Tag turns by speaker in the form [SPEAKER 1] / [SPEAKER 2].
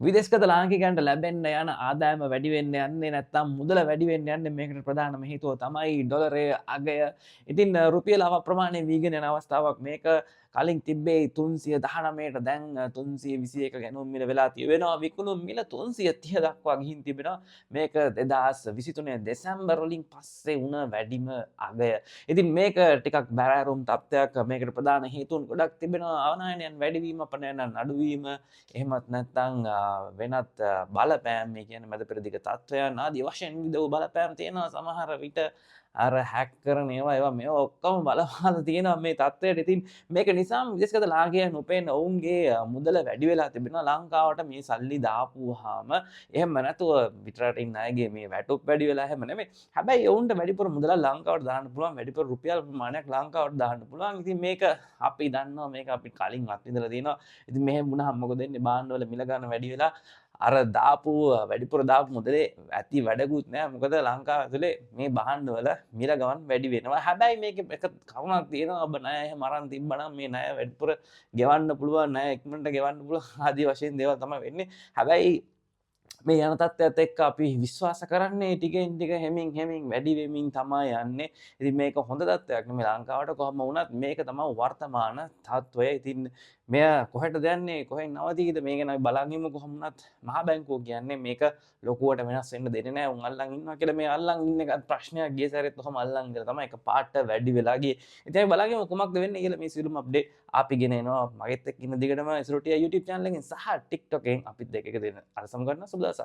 [SPEAKER 1] විදේශගත ලාංකිකයන්ට ලැබෙන්න යන ආදායම වැඩි වෙන්න යන්නේ නැත්නම් මුදල වැඩි වෙන්න යන්නේ මේකට ප්‍රධානම හේතුව තමයි ඩොලරයේ අගය. ඉතින් රුපියල අප්‍රමාණය වීගෙන යන අවස්ථාවක් මේක. කලින් තිබ්බේ 319ට දැන් 321 ගැනුම් මිල වෙලා තිබෙනවා. විකුණුම් මිල 330 දක්වා ගිහින් තිබෙනවා. මේක 2023 දෙසැම්බර් වලින් පස්සේ වුණ වැඩිම අගය. ඉතින් මේක ටිකක් බැරෑරුම් තත්ත්වයක්. මේකට ප්‍රධාන හේතුන් ගොඩක් තිබෙනවා. ආනයනයන් වැඩිවීම, අපනයනයන් අඩුවීම, එහෙමත් නැත්නම් වෙනත් බලපෑම්, මේ කියන්නේ මැද පෙරදිග තත්ත්වයන් ආදී වශයෙන් විවිධ බලපෑම් තියෙනවා. සමහර විට අර හැක් කරන ඒවා මේවා ඔක්කොම බලපාලා තියෙනවා මේ තත්ත්වයට. ඉතින් මේක නිසාම විදේශගත ලාංකිකයන් උපයන ඔවුන්ගේ මුදල වැඩි වෙලා තිබෙනවා. ලංකාවට මේ සල්ලි දාපුවාම එහෙම නැතුව පිටරට ඉන්න අයගේ මේ වැටුප් වැඩි වෙලා එහෙම නෙමෙයි. හැබැයි ඔවුන්ට වැඩිපුර මුදල ලංකාවට දාන්න පුළුවන්, වැඩිපුර රුපියල් ප්‍රමාණයක් ලංකාවට දාන්න පුළුවන්. ඉතින් මේක අපි දන්නවා, මේක අපි කලින් අත්විඳලා තියෙනවා. ඉතින් මෙහෙම වුණාම මොකද වෙන්නේ? භාණ්ඩවල මිල ගන්න වැඩි වෙලා අර දාපු වැඩිපුර දාපු මුදලේ ඇති වැඩකුත් නෑ. මොකද ලංකාව ඇතුලේ මේ භාණ්ඩවල මිල ගමන් වැඩි වෙනවා. හැබැයි මේක එක කරුණක් තියෙනවා. ඔබ ණය එහෙම අරන් තිබ්බනම් මේ ණය වැඩිපුර ගෙවන්න පුළුවන්, ණය ඉක්මනට ගෙවන්න පුළුවන් ආදී වශයෙන් දේවල් තමයි වෙන්නේ. හැබැයි මේ යන තත්ත්වයට එක්ක අපි විශ්වාස කරන්නේ ටිකෙන් ටික හෙමින් වැඩි වෙමින් තමයි යන්නේ. ඉතින් මේක හොඳ තත්ත්වයක් නෙමෙයි ලංකාවට. කොහොම වුණත් මේක තමයි වර්තමාන තත්ත්වය. ඉතින් මෙය කොහෙටද යන්නේ, කොහෙන් නවතීද, මේ ගැන අපි බලන් ඉමු. කොහොම වුණත් මහා බැංකුව කියන්නේ මේක ලොකුවට වෙනස් වෙන්න දෙන්නේ නැහැ. උන් අල්ලන් ඉන්නවා කියලා මේ අල්ලන් ඉන්න එක ප්‍රශ්නයක්. ගිය සැරේත් කොහොම අල්ලන් ඉඳලා තමයි එක පාට වැඩි වෙලා ගියේ. ඉතින් අපි බලන් ඉමු කොහොමද වෙන්නේ කියලා. මේ සියලුම අප්ඩේට් අපි ගෙන එනවා. මගෙත් එක්ක ඉන්න දිගටම SROTI YouTube channel එකෙන් සහ TikTok එකෙන් අපිත් දෙක දෙන්න. අරසම් ගන්න සුබ දවසක්.